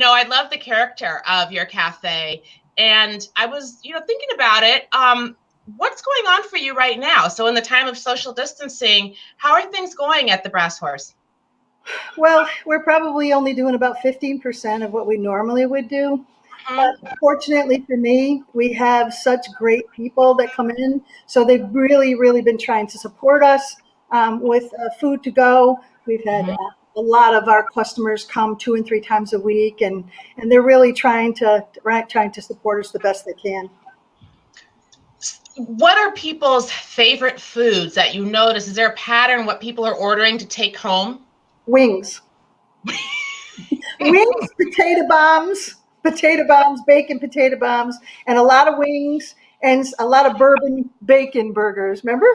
I love the character of your cafe, and I was, thinking about it. What's going on for you right now? So in the time of social distancing, how are things going at the Brass Horse? Well, we're probably only doing about 15% of what we normally would do. Mhm. But fortunately for me, we have such great people that come in. So they've really, really been trying to support us with food to go. We've had Mhm. a lot of our customers come 2 and 3 times a week, and they're really trying to support us the best they can. What are people's favorite foods that you notice? Is there a pattern what people are ordering to take home? Wings, wings, potato bombs, bacon potato bombs, and a lot of wings and a lot of bourbon bacon burgers. Remember?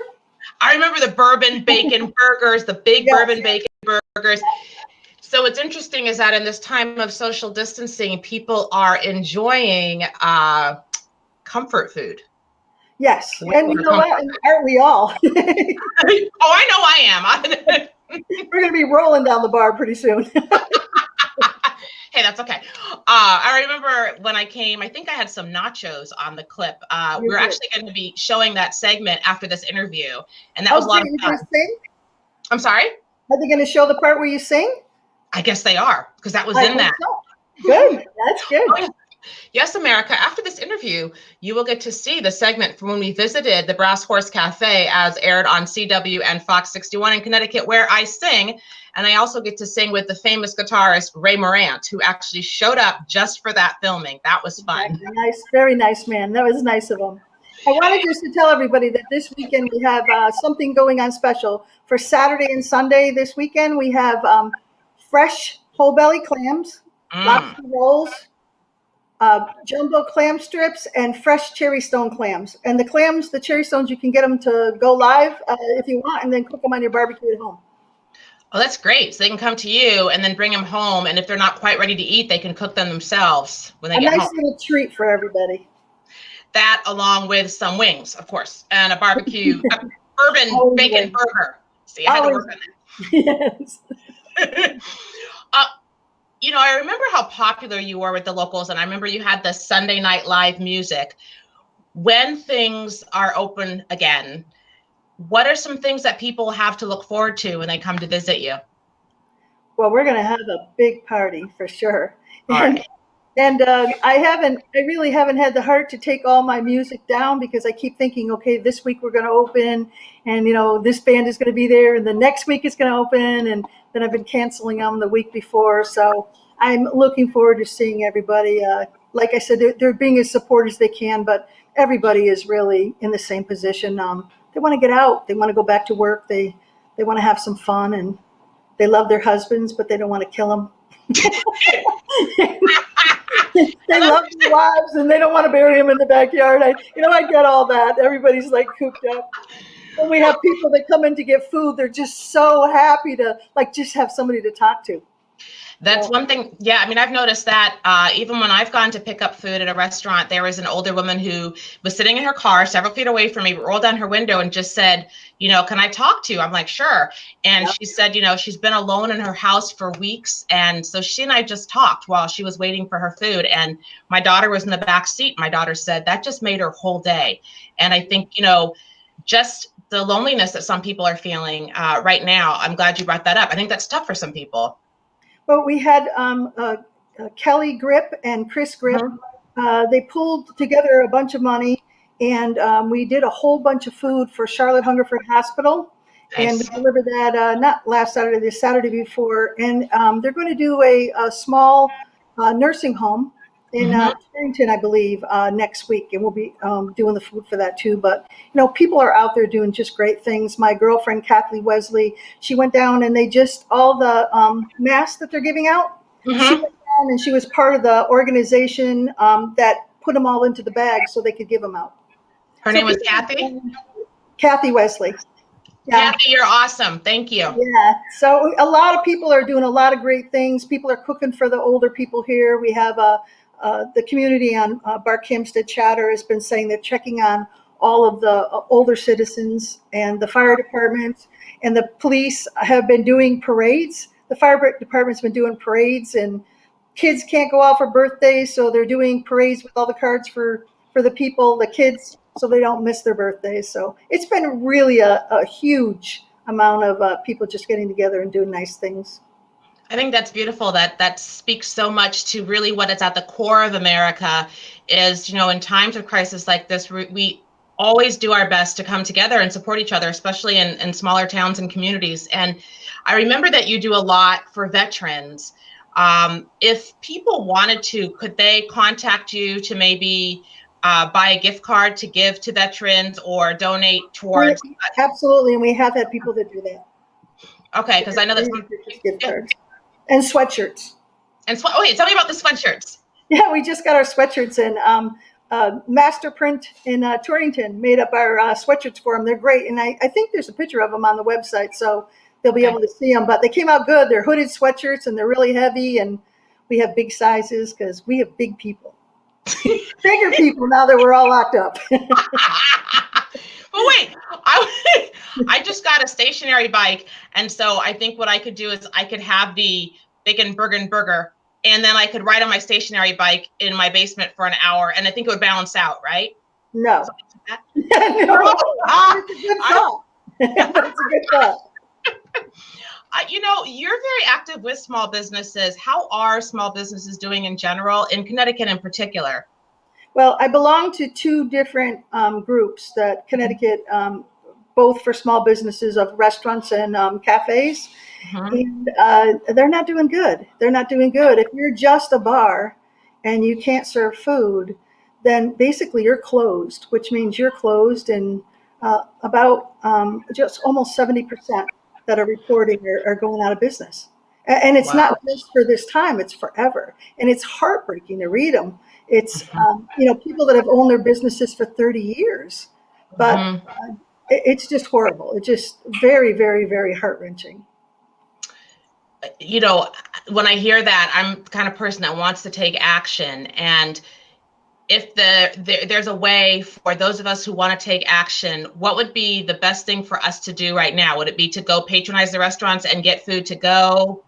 I remember the bourbon bacon burgers, the big Yes. bourbon bacon burgers. So what's interesting is that in this time of social distancing, people are enjoying comfort food. Yes. Way And you more know what? comfort. And aren't we all? We're Oh, I know I am. going to be rolling down the bar pretty soon. Hey, that's okay. I remember when I came, I think I had some nachos on the clip. You We're did. actually going to be showing that segment after this interview, and that was Oh, a lot great. of You're fun. going to sing? I'm sorry? Are they going to show the part where you sing? I guess they are, because that was I in hope that. so. Good. That's good. Oh, yeah. Yes, America. After this interview, you will get to see the segment from when we visited the Brass Horse Cafe, as aired on CW and Fox 61 in Connecticut, where I sing. And I also get to sing with the famous guitarist Ray Morant, who actually showed up just for that filming. That was fun. Exactly. Nice. Very nice, man. That was nice of him. I wanted just to tell everybody that this weekend we have something going on special for Saturday and Sunday. This weekend we have fresh whole belly clams, Mm. lobster rolls, jumbo clam strips, and fresh cherry stone clams. And the clams, the cherry stones, you can get them to go live if you want, and then cook them on your barbecue at home. Oh, that's great. So they can come to you and then bring them home. And if they're not quite ready to eat, they can cook them themselves when they A get nice home. little treat for everybody. That, along with some wings, of course, and a barbecue, a bourbon Always bacon wings. burger. See, I had to Always. work on Yes. that. I remember how popular you were with the locals, and I remember you had the Sunday Night Live music. When things are open again, what are some things that people have to look forward to when they come to visit you? Well, we're going to have a big party for sure. All And right. and I really haven't had the heart to take all my music down because I keep thinking, okay, this week we're going to open, and this band is going to be there, and the next week it's going to open, and then I've been canceling them the week before. So I'm looking forward to seeing everybody. Like I said, they're being as supportive as they can, but everybody is really in the same position. They want to get out, they want to go back to work, they want to have some fun, and they love their husbands, but they don't want to kill them. They love their wives and they don't want to bury them in the backyard. I get all that. Everybody's like cooped up. When we have people that come in to get food, they're just so happy to just have somebody to talk to. That's So, one thing. Yeah, I mean, I've noticed that even when I've gone to pick up food at a restaurant, there was an older woman who was sitting in her car several feet away from me, rolled down her window and just said, can I talk to you? I'm like, sure. And yeah. she said, she's been alone in her house for weeks. And so she and I just talked while she was waiting for her food. And my daughter was in the back seat. My daughter said that just made her whole day. And I think, just the loneliness that some people are feeling right now, I'm glad you brought that up. I think that's tough for some people. Well, we had Kelly Grip and Chris Grip. Mhm. They pulled together a bunch of money, and we did a whole bunch of food for Charlotte Hungerford Hospital. And we Nice. delivered that not last Saturday, the Saturday before. And they're going to do a small nursing home in Mhm. Torrington, I believe, next week, and we'll be doing the food for that too. But people are out there doing just great things. My girlfriend Kathleen Wesley, she went down and they just all the masks that they're giving out. She Mhm. went down and she was part of the organization that put them all into the bag so they could give them out. Her So name was people, Kathy. Kathy Wesley. Yeah. Kathy, you're awesome. Thank you. Yeah. So a lot of people are doing a lot of great things. People are cooking for the older people here. We have the community on Barkhamsted Chatter has been saying they're checking on all of the older citizens, and the fire department and the police have been doing parades. The fire department's been doing parades, and kids can't go out for birthdays, so they're doing parades with all the cards for the people, the kids, so they don't miss their birthdays. So it's been really a huge amount of people just getting together and doing nice things. I think that's beautiful. That speaks so much to really what is at the core of America is, in times of crisis like this, we always do our best to come together and support each other, especially in smaller towns and communities. And I remember that you do a lot for veterans. If people wanted to, could they contact you to maybe buy a gift card to give to veterans or donate towards? Absolutely, and we have had people that do that. Okay, because I know that some gift cards. And sweatshirts. Okay, tell me about the sweatshirts. Yeah, we just got our sweatshirts in. Master Print in Torrington made up our sweatshirts for them. They're great, and I think there's a picture of them on the website, so they'll be able to see them. But they came out good. They're hooded sweatshirts, and they're really heavy, and we have big sizes because we have big people. Bigger people now that we're all locked up. But wait, I just got a stationary bike, and so I think what I could do is I could have the Bacon Burger, and then I could ride on my stationary bike in my basement for an hour, and I think it would balance out, right? No. Like no. It's a good thought. It's a good thought. You're very active with small businesses. How are small businesses doing in general, in Connecticut in particular? Well, I belong to two different groups that Connecticut, both for small businesses of restaurants and cafes. Mm-hmm. And they're not doing good. They're not doing good. If you're just a bar and you can't serve food, then basically you're closed, which means you're closed. And about just almost 70% that are reporting are going out of business. And it's not just for this time, it's forever. And it's heartbreaking to read them. It's, people that have owned their businesses for 30 years, but it's just horrible. It's just very, very, very heart-wrenching. When I hear that, I'm the kind of person that wants to take action. And if there's a way for those of us who want to take action, what would be the best thing for us to do right now? Would it be to go patronize the restaurants and get food to go?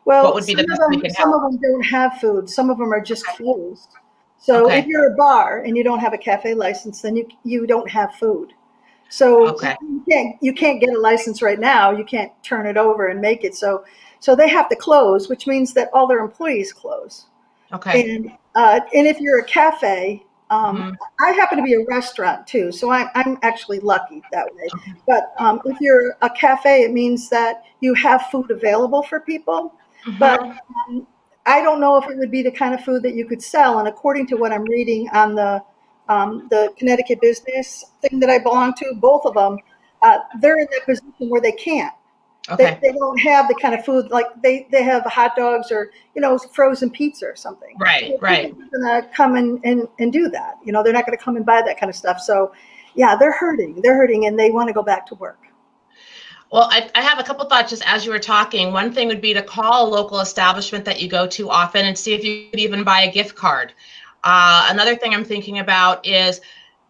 Well, what would be the best we can some of them don't have food. Some of them are just closed. So if you're a bar and you don't have a cafe license, then you don't have food. So you can't get a license right now. You can't turn it over and make it. So they have to close, which means that all their employees close. Okay. And if you're a cafe, I happen to be a restaurant too, so I'm actually lucky that way. But if you're a cafe, it means that you have food available for people. But I don't know if it would be the kind of food that you could sell. And according to what I'm reading on the Connecticut business thing that I belong to, both of them, they're in that position where they can't. Okay. They don't have the kind of food, like they have hot dogs or, frozen pizza or something. Right. They're going to come and do that. They're not going to come and buy that kind of stuff. So, yeah, they're hurting. and they want to go back to work. Well, I have a couple thoughts just as you were talking. One thing would be to call a local establishment that you go to often and see if you could even buy a gift card. Another thing I'm thinking about is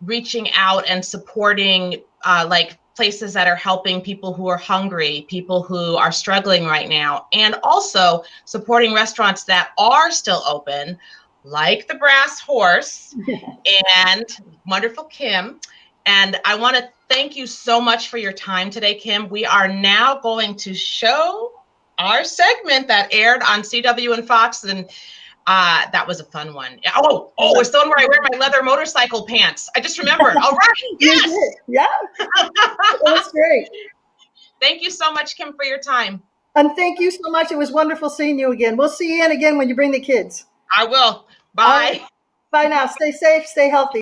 reaching out and supporting places that are helping people who are hungry, people who are struggling right now, and also supporting restaurants that are still open, like the Brass Horse and wonderful Kim. And I want to thank you so much for your time today, Kim. We are now going to show our segment that aired on CW and Fox, and that was a fun one. Oh, it's the one where I wear my leather motorcycle pants. I just remembered. All right. Yes. Yeah. That's great. Thank you so much, Kim, for your time. And thank you so much. It was wonderful seeing you again. We'll see you again when you bring the kids. I will. Bye. Bye now. Stay safe. Stay healthy.